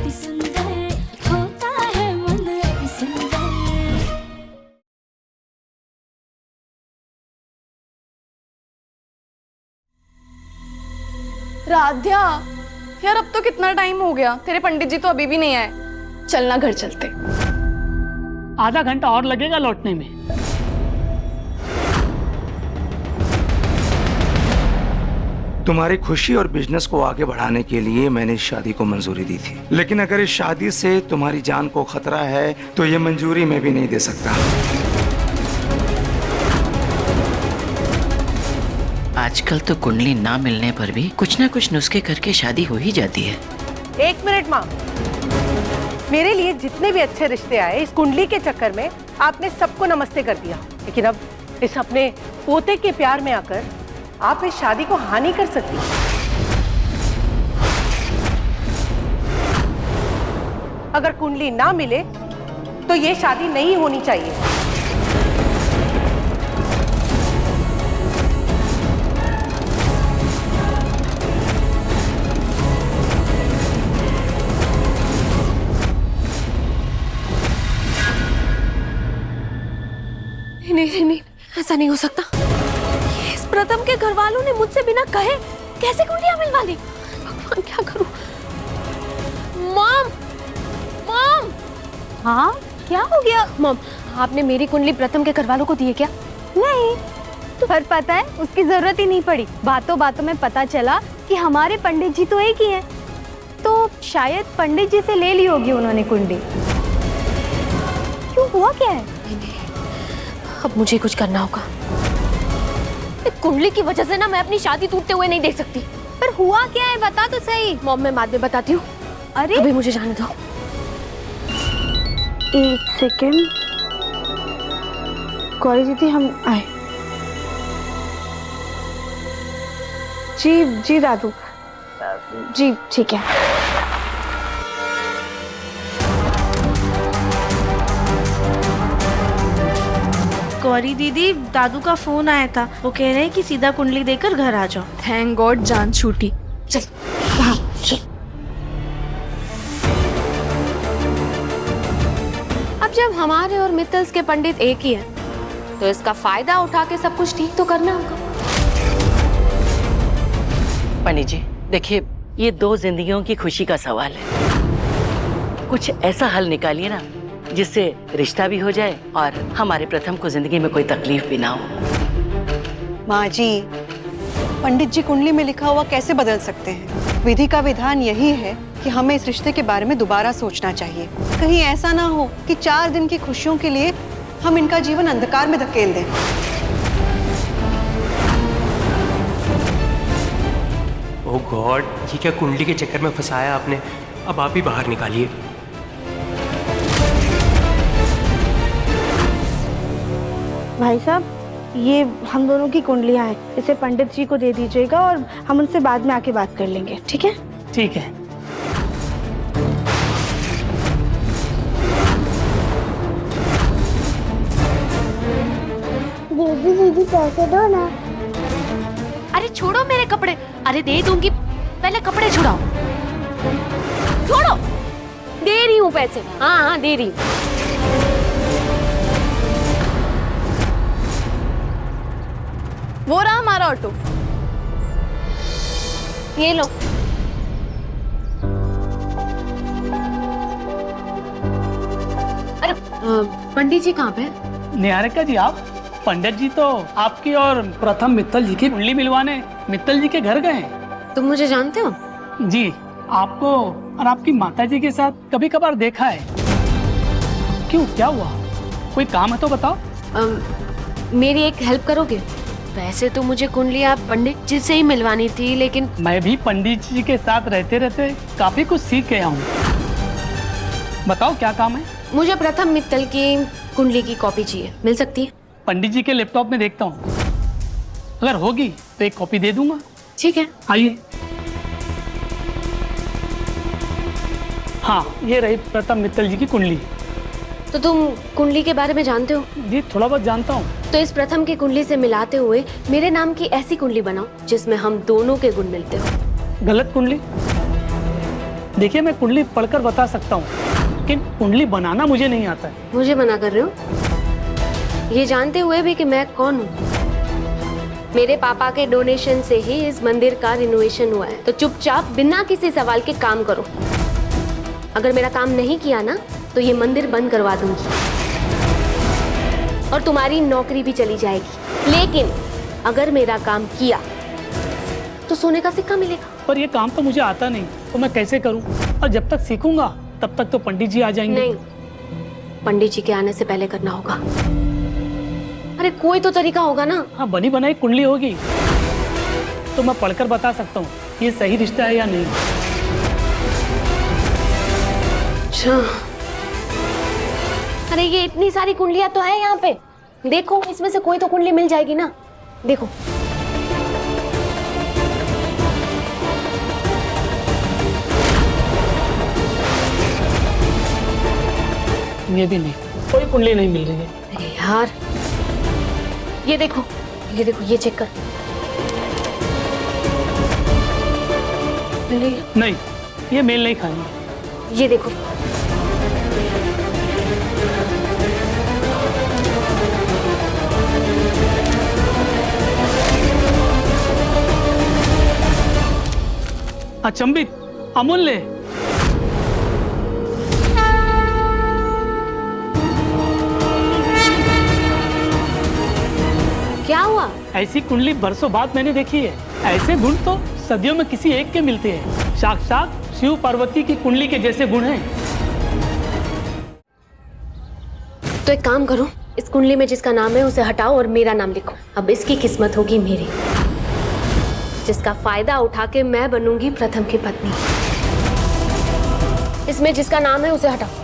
अति सुंदर, होता है मन अति सुंदर। राध्या, यार अब तो कितना टाइम हो गया, तेरे पंडित जी तो अभी भी नहीं आए। चलना घर चलते। आधा घंटा और लगेगा लौटने में। तुम्हारी खुशी और बिजनेस को आगे बढ़ाने के लिए मैंने इस शादी को मंजूरी दी थी, लेकिन अगर इस शादी से तुम्हारी जान को खतरा है तो ये मंजूरी मैं भी नहीं दे सकता। आजकल तो कुंडली ना मिलने पर भी कुछ ना कुछ नुस्खे करके शादी हो ही जाती है। एक मिनट माँ, मेरे लिए जितने भी अच्छे रिश्ते आए इस कुंडली के चक्कर में आपने सबको नमस्ते कर दिया, लेकिन अब इस अपने पोते के प्यार में आकर आप इस शादी को हानि कर सकती हैं। अगर कुंडली ना मिले तो ये शादी नहीं होनी चाहिए। नहीं, ऐसा नहीं हो सकता। इस प्रथम के घर वालों ने मुझसे बिना कहे कैसे कुंडलियां मिलवा ली? भगवान क्या करूं? Mom, mom. हाँ, क्या हो गया? मॉम, आपने मेरी कुंडली प्रथम के घर वालों को दी है क्या? नहीं, पर पता है उसकी जरूरत ही नहीं पड़ी। बातों बातों में पता चला कि हमारे पंडित जी तो एक ही हैं, तो शायद पंडित जी से ले ली होगी उन्होंने कुंडली। क्यों, हुआ क्या है? अब मुझे कुछ करना होगा। कुंडली की वजह से ना मैं अपनी शादी टूटते हुए नहीं देख सकती। पर हुआ क्या है, बता तो सही। मॉम, मैं बाद में बताती हूँ। अरे अभी मुझे जाने दो। एक सेकेंड, गौरी दीदी हम आए। जी दादू जी, ठीक है। गौरी दीदी, दादू का फोन आया था, वो कह रहे हैं कि सीधा कुंडली देकर घर आ जाओ। थैंक गॉड जान छूटी। चल। हाँ चल। अब जब हमारे और मित्तल्स के पंडित एक ही हैं, तो इसका फायदा उठा के सब कुछ ठीक तो करना होगा। पंडित जी देखिए, ये दो जिंदगियों की खुशी का सवाल है। कुछ ऐसा हल निकालिए ना जिससे रिश्ता भी हो जाए और हमारे प्रथम को जिंदगी में कोई तकलीफ भी ना हो। माँ जी, पंडित जी कुंडली में लिखा हुआ कैसे बदल सकते हैं? विधि का विधान यही है कि हमें इस रिश्ते के बारे में दोबारा सोचना चाहिए। कहीं ऐसा ना हो कि 4 दिन की खुशियों के लिए हम इनका जीवन अंधकार में धकेल दें। ओह गॉड, ये क्या कुंडली के चक्कर में फंसाया आपने? अब आप ही बाहर निकालिए। भाई साहब, ये हम दोनों की कुंडलियां हैं, इसे पंडित जी को दे दीजिएगा और हम उनसे बाद में आके बात कर लेंगे, ठीक है? ठीक है। दीदी पैसे दो ना। अरे छोड़ो मेरे कपड़े। अरे दे दूंगी, पहले कपड़े छुड़ाओ। छोड़ो, दे रही हूँ पैसे। हाँ दे रही हूँ। वो रहा हमारा ऑटो। ये लो। अरे पंडित जी कहाँ पे? निहारिका जी, आप? पंडित जी तो आपकी और प्रथम मित्तल जी की कुंडली मिलवाने मित्तल जी के घर गए हैं। तुम मुझे जानते हो? जी, आपको और आपकी माताजी के साथ कभी कभार देखा है। क्यों, क्या हुआ? कोई काम है तो बताओ। मेरी एक हेल्प करोगे? वैसे तो मुझे कुंडली आप पंडित जी से ही मिलवानी थी, लेकिन मैं भी पंडित जी के साथ रहते रहते काफी कुछ सीख गया हूँ। बताओ क्या काम है? मुझे प्रथम मित्तल की कुंडली की कॉपी चाहिए, मिल सकती है? पंडित जी के लैपटॉप में देखता हूँ, अगर होगी तो एक कॉपी दे दूंगा। ठीक है, आइए। हाँ, ये रही प्रथम मित्तल जी की कुंडली। तो तुम कुंडली के बारे में जानते हो? जी, थोड़ा बहुत जानता हूँ। तो इस प्रथम की कुंडली से मिलाते हुए मेरे नाम की ऐसी कुंडली बनाओ जिसमें हम दोनों के गुण मिलते हो। गलत कुंडली? देखिए मैं कुंडली पढ़कर बता सकता हूँ, लेकिन कुंडली बनाना मुझे नहीं आता है। मुझे मना कर रहे हो, ये जानते हुए भी कि मैं कौन हूँ? मेरे पापा के डोनेशन से ही इस मंदिर का रिनोवेशन हुआ है, तो चुपचाप बिना किसी सवाल के काम करो। अगर मेरा काम नहीं किया ना तो ये मंदिर बंद करवा दूंगी और तुम्हारी नौकरी भी चली जाएगी। लेकिन अगर मेरा काम किया तो सोने का सिक्का मिलेगा। पर ये काम तो मुझे आता नहीं, तो मैं कैसे करूं? और जब तक सीखूंगा तब तक तो पंडित जी आ जाएंगे। नहीं, पंडित जी के आने से पहले करना होगा। अरे कोई तो तरीका होगा ना। हाँ, बनी बनाई कुंडली होगी तो मैं पढ़कर बता सकता हूँ ये सही रिश्ता है या नहीं। अच्छा, अरे ये इतनी सारी कुंडलियां तो है यहाँ पे, देखो इसमें से कोई तो कुंडली मिल जाएगी ना। देखो ये भी नहीं, कोई कुंडली नहीं मिल रही है। अरे यार, ये देखो ये चेक कर। नहीं, ये मेल नहीं खानी। ये देखो, अचंभित, अमूल्य। क्या हुआ? ऐसी कुंडली बरसों बाद मैंने देखी है। ऐसे गुण तो सदियों में किसी एक के मिलते हैं। साक्षात शिव पार्वती की कुंडली के जैसे गुण हैं। तो एक काम करो, इस कुंडली में जिसका नाम है उसे हटाओ और मेरा नाम लिखो। अब इसकी किस्मत होगी मेरी, जिसका फायदा उठा के मैं बनूंगी प्रथम की पत्नी। इसमें जिसका नाम है उसे हटाओ।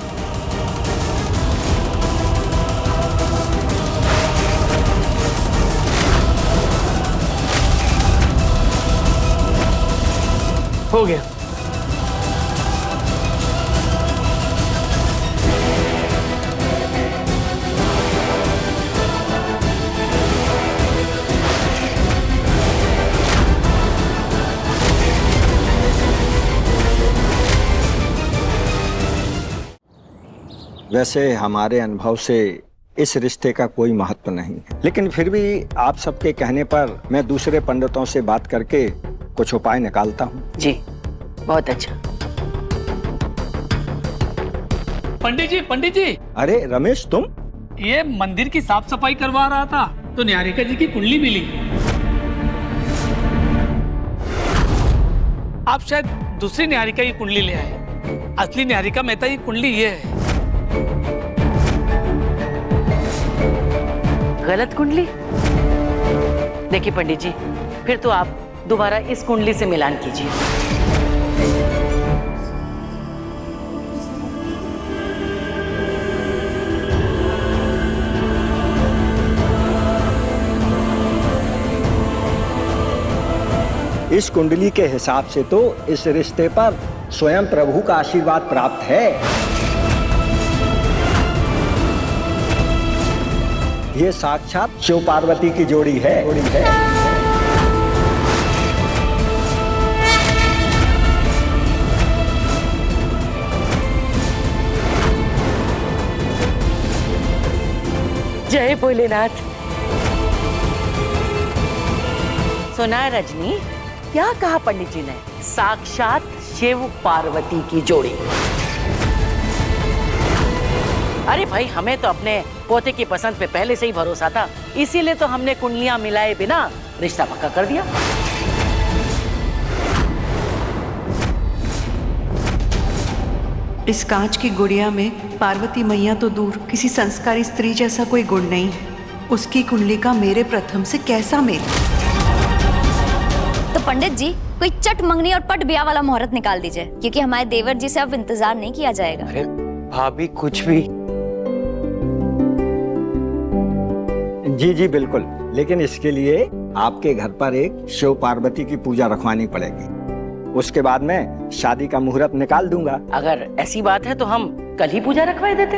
हो गया। वैसे हमारे अनुभव से इस रिश्ते का कोई महत्व नहीं है, लेकिन फिर भी आप सबके कहने पर मैं दूसरे पंडितों से बात करके कुछ उपाय निकालता हूँ। जी, बहुत अच्छा। पंडित जी। अरे रमेश, तुम? ये मंदिर की साफ सफाई करवा रहा था तो न्यारिका जी की कुंडली मिली। आप शायद दूसरी न्यारिका की कुंडली ले आए। असली न्यारिका मेहता की कुंडली ये है। गलत कुंडली? देखिए पंडित जी, फिर तो आप दोबारा इस कुंडली से मिलान कीजिए। इस कुंडली के हिसाब से तो इस रिश्ते पर स्वयं प्रभु का आशीर्वाद प्राप्त है। ये साक्षात शिव पार्वती की जोड़ी है। जय भोलेनाथ। सुना रजनी, क्या कहा पंडित जी ने? साक्षात शिव पार्वती की जोड़ी। अरे भाई, हमें तो अपने पोते की पसंद पे पहले से ही भरोसा था, इसीलिए तो हमने कुंडलियां मिलाए बिना रिश्ता पक्का कर दिया। इस कांच की गुड़िया में पार्वती मैया तो दूर, किसी संस्कारी स्त्री जैसा कोई गुण नहीं है। उसकी कुंडली का मेरे प्रथम से कैसा मेल? तो पंडित जी, कोई चट मंगनी और पट ब्याह वाला मुहूर्त निकाल दीजिए, क्योंकि हमारे देवर जी से अब इंतजार नहीं किया जाएगा। अरे भाभी, कुछ भी। जी बिल्कुल, लेकिन इसके लिए आपके घर पर एक शिव पार्वती की पूजा रखवानी पड़ेगी। उसके बाद मैं शादी का मुहूर्त निकाल दूंगा। अगर ऐसी बात है तो हम कल ही पूजा रखवाए देते।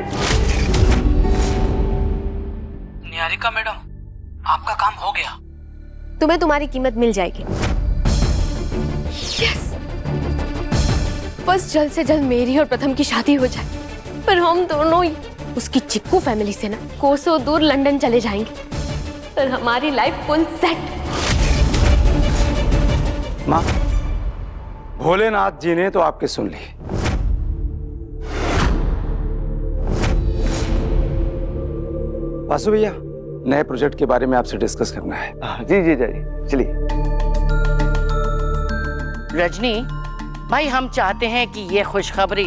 न्यारिका मैडम, आपका काम हो गया। तुम्हें तुम्हारी कीमत मिल जाएगी। यस! बस जल्द से जल्द मेरी और प्रथम की शादी हो जाए, पर हम दोनों ही उसकी चिप्कू फैमिली से ना कोसों दूर लंदन चले जाएंगे, पर हमारी लाइफ फुल सेट। माँ, भोलेनाथ जी ने तो आपकी सुन ली। वासु भैया, नए प्रोजेक्ट के बारे में आपसे डिस्कस करना है। जी जी जी, चलिए। रजनी भाई, हम चाहते हैं कि ये खुशखबरी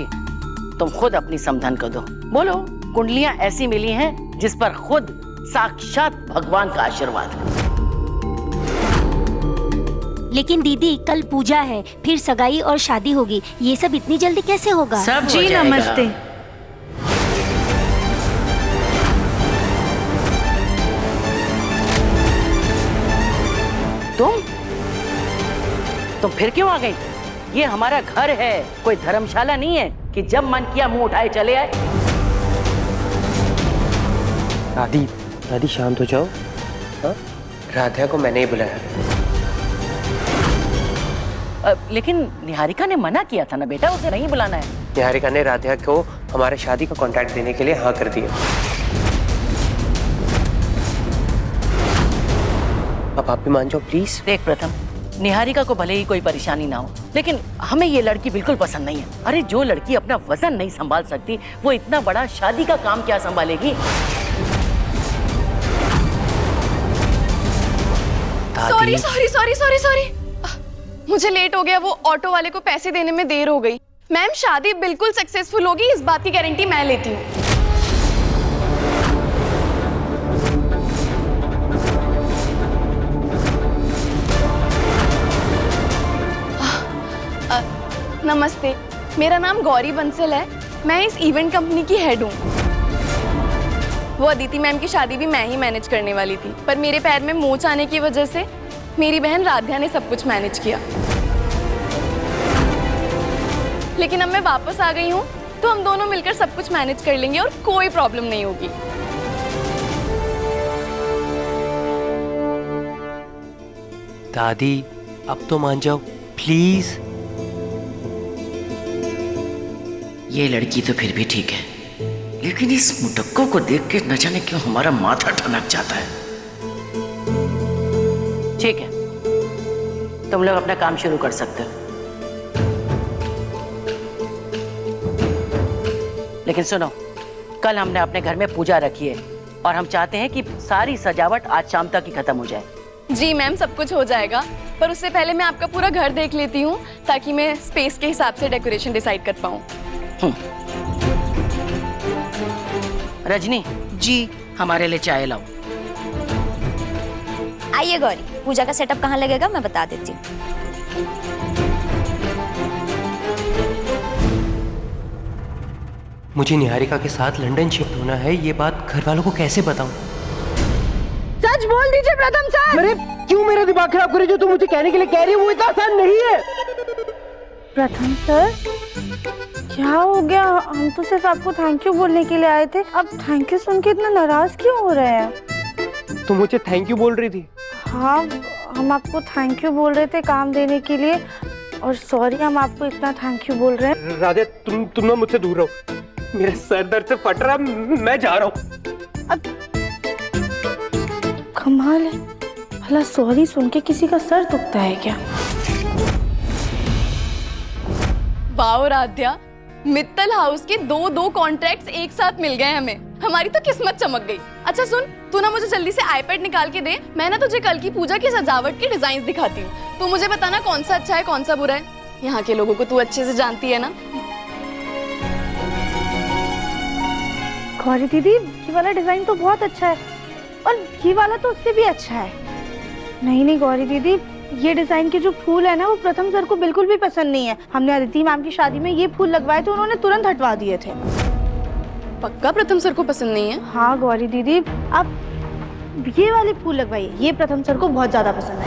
तुम खुद अपनी समधन को दो। बोलो, कुंडलियां ऐसी मिली हैं जिस पर खुद साक्षात भगवान का आशीर्वाद है। लेकिन दीदी, कल पूजा है, फिर सगाई और शादी होगी, ये सब इतनी जल्दी कैसे होगा? सब जी नमस्ते। तुम फिर क्यों आ गई? ये हमारा घर है, कोई धर्मशाला नहीं है कि जब मन किया मुंह उठाए चले आए। दादी, दादी शांत हो जाओ। हाँ? राधा को मैंने ही बुलाया। लेकिन निहारिका ने मना किया था ना बेटा, उसे नहीं बुलाना है। निहारिका ने राधा को हमारे शादी का कॉन्ट्रैक्ट देने के लिए हाँ कर दिया। अब आप भी मान जाओ प्लीज। देख प्रथम, निहारिका को भले ही कोई परेशानी ना हो, लेकिन हमें ये लड़की बिल्कुल पसंद नहीं है। अरे जो लड़की अपना वजन नहीं संभाल सकती, वो इतना बड़ा शादी का काम क्या संभालेगी? Sorry sorry sorry sorry sorry, मुझे लेट हो गया। वो ऑटो वाले को पैसे देने में देर हो गई। मैम, शादी बिल्कुल सक्सेसफुल होगी, इस बात की गारंटी मैं लेती हूँ। नमस्ते, मेरा नाम गौरी बंसल है। मैं इस इवेंट कंपनी की हेड हूँ। वो अदिति मैम की शादी भी मैं ही मैनेज करने वाली थी, पर मेरे पैर में मोच आने की वजह से मेरी बहन राध्या ने सब कुछ मैनेज किया। लेकिन अब मैं वापस आ गई हूँ, तो हम दोनों मिलकर सब कुछ मैनेज कर लेंगे और कोई प्रॉब्लम नहीं होगी। दादी, अब तो मान जाओ प्लीज। ये लड़की तो फिर भी ठीक है, लेकिन इस मुटक्को को देख के न जाने क्यों हमारा माथा ठनक जाता है। ठीक है, तुम लोग अपना काम शुरू कर सकते हो। लेकिन सुनो, कल हमने अपने घर में पूजा रखी है और हम चाहते हैं कि सारी सजावट आज शाम तक ही खत्म हो जाए। जी मैम, सब कुछ हो जाएगा, पर उससे पहले मैं आपका पूरा घर देख लेती हूँ, ताकि मैं स्पेस के हिसाब से डेकोरेशन डिसाइड कर पाऊँ। रजनी जी, हमारे लिए चाय लाओ। आइए गौरी, पूजा का सेटअप कहाँ लगेगा मैं बता देती हूँ। मुझे निहारिका के साथ लंदन शिफ्ट होना है, ये बात घर वालों को कैसे बताऊं? सच बोल दीजिए प्रथम सर। अरे क्यों मेरा दिमाग खराब करे? जो तुम मुझे कहने के लिए कह रही हो वो इतना आसान नहीं है। प्रथम सर, क्या हो गया? हम तो सिर्फ आपको थैंक यू बोलने के लिए आए थे, अब थैंक यू सुन के इतना नाराज क्यों हो रहे हैं? तुम मुझे थैंक यू बोल रही थी? हाँ, हम आपको थैंक यू बोल रहे थे काम देने के लिए, और सॉरी हम आपको इतना थैंक यू बोल रहे हैं। राधे, तुम ना मुझसे दूर रहो, मेरा सर दर्द से फट रहा, मैं जा रहा हूँ। अब कमाल है, भला सॉरी सुन के किसी का सर दुखता है क्या? वाओ राध्या, मित्तल हाउस के दो कॉन्ट्रैक्ट्स एक साथ मिल गए हमें। हमारी तो किस्मत चमक गई। अच्छा सुन, तू ना मुझे जल्दी से आईपैड निकाल के दे, मैं ना तुझे कल की पूजा की सजावट के डिजाइन दिखाती हूँ। तू मुझे बताना कौन सा अच्छा है कौन सा बुरा है। यहाँ के लोगों को तू अच्छे से जानती है ना। गौरी दीदी, ये वाला डिजाइन तो बहुत अच्छा है, और ये वाला तो उससे भी अच्छा है। नहीं गौरी दीदी, ये डिजाइन के जो फूल है ना, वो प्रथम सर को बिल्कुल भी पसंद नहीं है। हमने अदिति मैम की शादी में ये फूल लगवाए थे, उन्होंने तुरंत हटवा दिए थे। पक्का प्रथम सर को पसंद नहीं है? हाँ गौरी दीदी, आप ये वाले फूल लगवाइए, ये प्रथम सर को बहुत ज्यादा पसंद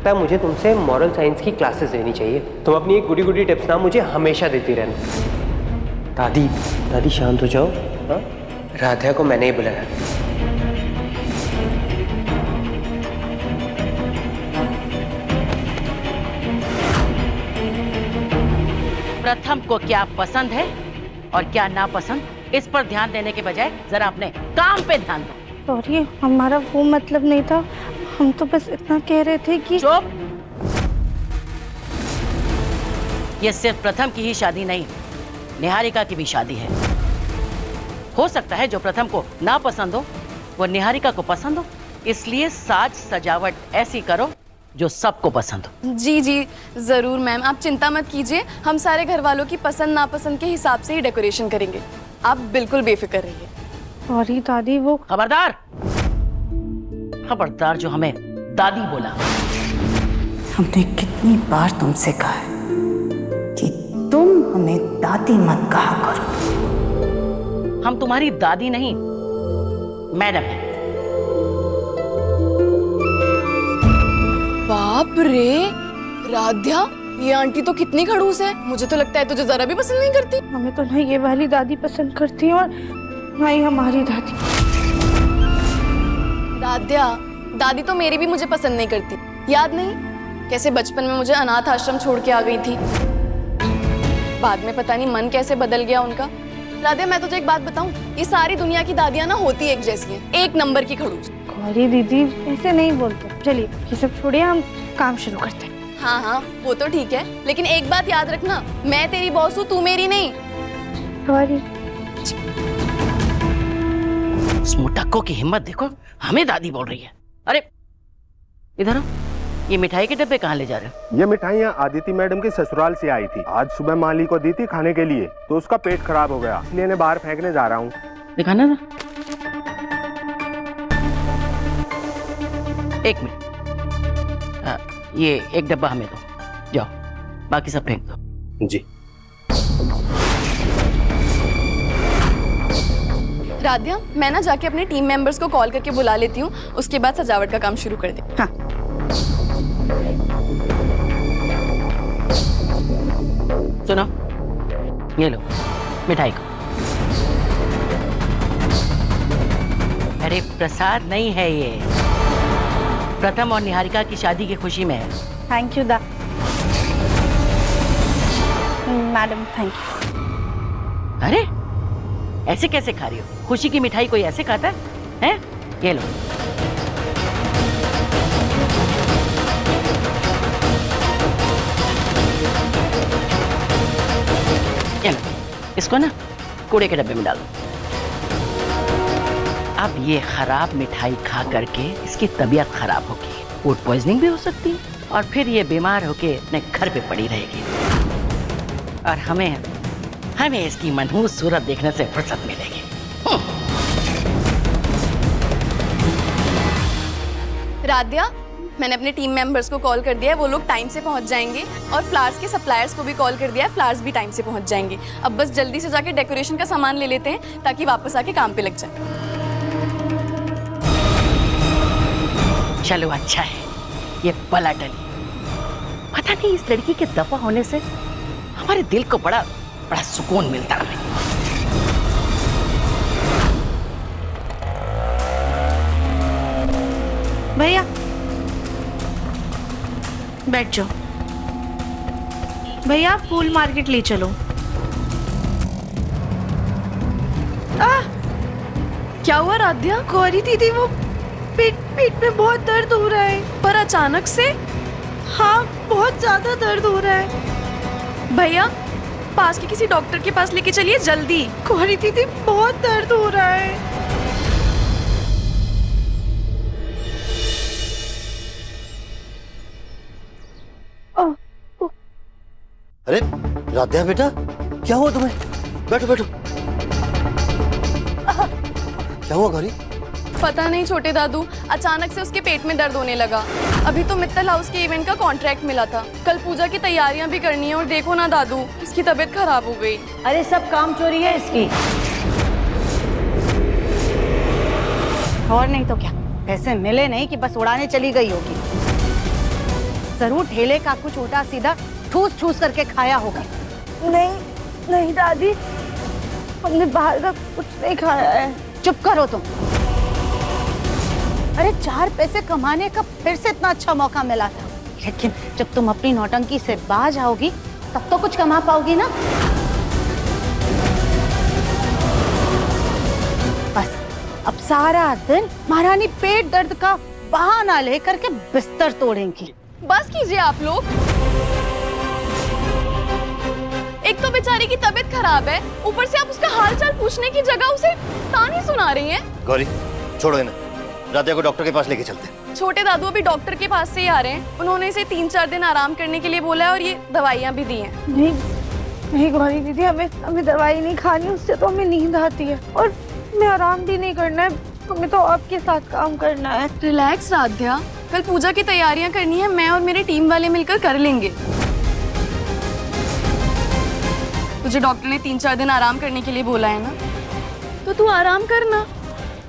आए। मुझे तुमसे मॉरल साइंस की क्लासेस लेनी चाहिए। तुम अपनी एक गुडी गुडी टिप्स ना मुझे हमेशा देती रहना। दादी, दादी शांत हो जाओ। हाँ? राधा को मैंने ही बुलाया। प्रथम को क्या पसंद है और क्या नापसंद, इस पर ध्यान देने के बजाय जरा अपने काम पे ध्यान दो। सॉरी, हमारा वो मतलब नहीं था, हम तो बस इतना कह रहे थे कि चुप। ये सिर्फ प्रथम की ही शादी नहीं, निहारिका की भी शादी है। हो सकता है जो प्रथम को ना पसंद हो वो निहारिका को पसंद हो, इसलिए साज सजावट ऐसी करो जो सबको पसंद हो। जी जी जरूर मैम, आप चिंता मत कीजिए, हम सारे घर वालों की पसंद नापसंद के हिसाब से ही डेकोरेशन करेंगे, आप बिल्कुल बेफिक्र रहिए। सॉरी दादी, वो खबरदार, खबरदार जो हमें दादी बोला। हमने कितनी बार तुमसे कहा है कि तुम हमें दादी मत कहा करो। हम तुम्हारी दादी नहीं, मैडम है। बाप रे राध्या, ये आंटी तो कितनी खड़ूस है, मुझे तो लगता है तुझे जरा भी पसंद नहीं करती। हमें तो ना ये वाली दादी पसंद करती है और ना ही हमारी दादी। राध्या, दादी तो मेरी भी मुझे पसंद नहीं करती, याद नहीं कैसे बचपन में मुझे अनाथ आश्रम छोड़ के आ गई थी, बाद में पता नहीं मन कैसे बदल गया उनका। राध्या मैं तुझे एक बात बताऊं, ये सारी दुनिया की दादियां ना होती एक जैसी हैं, एक नंबर की खड़ूस। गौरी दीदी ऐसे नहीं बोलते, चलिए ये सब छोड़िए, हम काम शुरू करते हैं। हाँ हाँ वो तो ठीक है, लेकिन एक बात याद रखना, मैं तेरी बॉस हूँ, तू मेरी नहीं। गौरी, उस मुटक्को की हिम्मत देखो, हमें दादी बोल रही है। अरे इधर आओ, ये मिठाई के डब्बे कहाँ ले जा रहे हो? ये मिठाइयाँ आदिति मैडम के ससुराल से आई थी, आज सुबह माली को दी थी खाने के लिए, तो उसका पेट खराब हो गया, इसलिए इन्हें बाहर फेंकने जा रहा हूँ। दिखाना था। एक मिनट, ये एक डब्बा हमें दो, जाओ, बाकी सब फेंक दो। जी। राध्या, मैं ना जाके अपने टीम मेंबर्स को कॉल करके बुला लेती हूँ, उसके बाद सजावट का काम शुरू कर दे। हाँ। सुनो, ये लो मिठाई को। अरे प्रसाद नहीं है ये, प्रथम और निहारिका की शादी की खुशी में है। Thank you madam, thank you. अरे ऐसे कैसे खा रही हो? खुशी की मिठाई कोई ऐसे खाता है? हैं? ये लो। ये लो, इसको ना कूड़े के डब्बे में डालो। अब ये खराब मिठाई खा करके इसकी तबीयत खराब होगी, फूड पॉइजनिंग भी हो सकती है, और फिर ये बीमार होके अपने घर पे पड़ी रहेगी, और हमें इसकी मनहूस सूरत देखने से फुर्सत मिलेगी। राध्या, मैंने अपने टीम मेंबर्स को कॉल कर दिया है, वो लोग टाइम से पहुंच जाएंगे, और फ्लावर्स के सप्लायर्स को भी कॉल कर दिया है, फ्लावर्स भी टाइम से पहुंच जाएंगे। अब बस जल्दी से जाके डेकोरेशन का सामान ले लेते हैं ताकि वापस आके काम पे लग जाए। चलो अच्छा है ये पला टली, पता नहीं इस लड़की के दफा होने से हमारे दिल को बड़ा सुकून मिलता है। भैया बैठ जाओ, भैया फूल मार्केट ले चलो। क्या हुआ राध्या? गौरी दीदी, वो पेट में बहुत दर्द हो रहा है। पर अचानक से? हाँ, बहुत ज्यादा दर्द हो रहा है। भैया पास के किसी डॉक्टर के पास लेके चलिए जल्दी। गौरी दीदी बहुत दर्द हो रहा है। अरे राध्या बेटा, क्या हुआ तुम्हें? बैठो बैठो। क्या हुआ गौरी? पता नहीं छोटे दादू, अचानक से उसके पेट में दर्द होने लगा। अभी तो मित्तल हाउस के इवेंट का कॉन्ट्रैक्ट मिला था, कल पूजा की तैयारियां भी करनी है, और देखो ना दादू, इसकी तबीयत खराब हो गई। अरे सब काम चोरी है इसकी, और नहीं तो क्या, पैसे मिले नहीं कि बस उड़ाने चली गई होगी। जरूर ठेले का कुछ उल्टा सीधा ठूस ठूस करके खाया होगा। नहीं दादी, हमने बाहर का कुछ नहीं खाया है। चुप करो तुम। अरे 4 पैसे कमाने का फिर से इतना अच्छा मौका मिला था, लेकिन जब तुम अपनी नौटंकी से बाज आओगी तब तो कुछ कमा पाओगी ना। बस अब सारा दिन महारानी पेट दर्द का बहाना लेकर के बिस्तर तोड़ेंगी। बस कीजिए आप लोग। एक तो बेचारी की तबीयत खराब है, ऊपर से आप उसका हालचाल पूछने की जगह उसे ताने सुना रही हैं। गौरी छोड़ो इन्हें, राधिया को डॉक्टर के पास लेके चलते हैं। छोटे दादू अभी डॉक्टर के पास से ही आ रहे हैं। उन्होंने इसे 3-4 दिन आराम करने के लिए बोला है और ये दवाइयाँ भी दी हैं। नहीं नहीं गौरी दीदी, हमें दवाई नहीं खानी, उससे तो हमें नींद आती है और हमें आराम भी नहीं करना है, हमें तो आपके साथ काम करना है। रिलैक्स राध्या, कल पूजा की तैयारियां करनी है, मैं और मेरे टीम वाले मिलकर कर लेंगे। तुझे डॉक्टर ने 3-4 दिन आराम करने के लिए बोला है ना, तो तू आराम करना।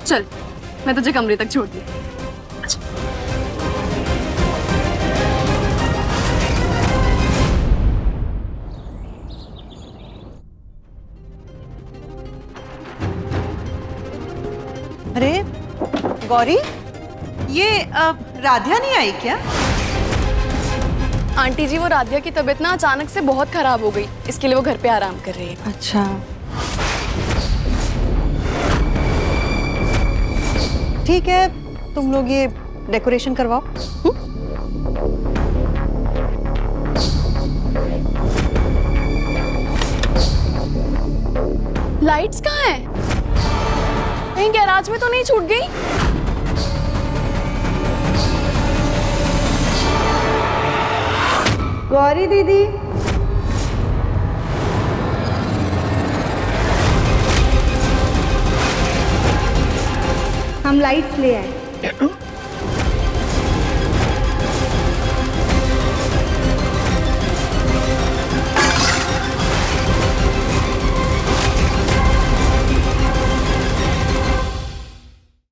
चल मैं तुझे कमरे तक छोड़ दी। अरे गौरी, ये राधिया नहीं आई क्या? आंटी जी, वो राधिया की तबीयत ना अचानक से बहुत खराब हो गई, इसके लिए वो घर पे आराम कर रही है। अच्छा ठीक है, तुम लोग ये डेकोरेशन करवाओ। लाइट्स कहाँ हैं? कहीं गैराज में तो नहीं छूट गई? गौरी दीदी, हम लाइट्स ले आए।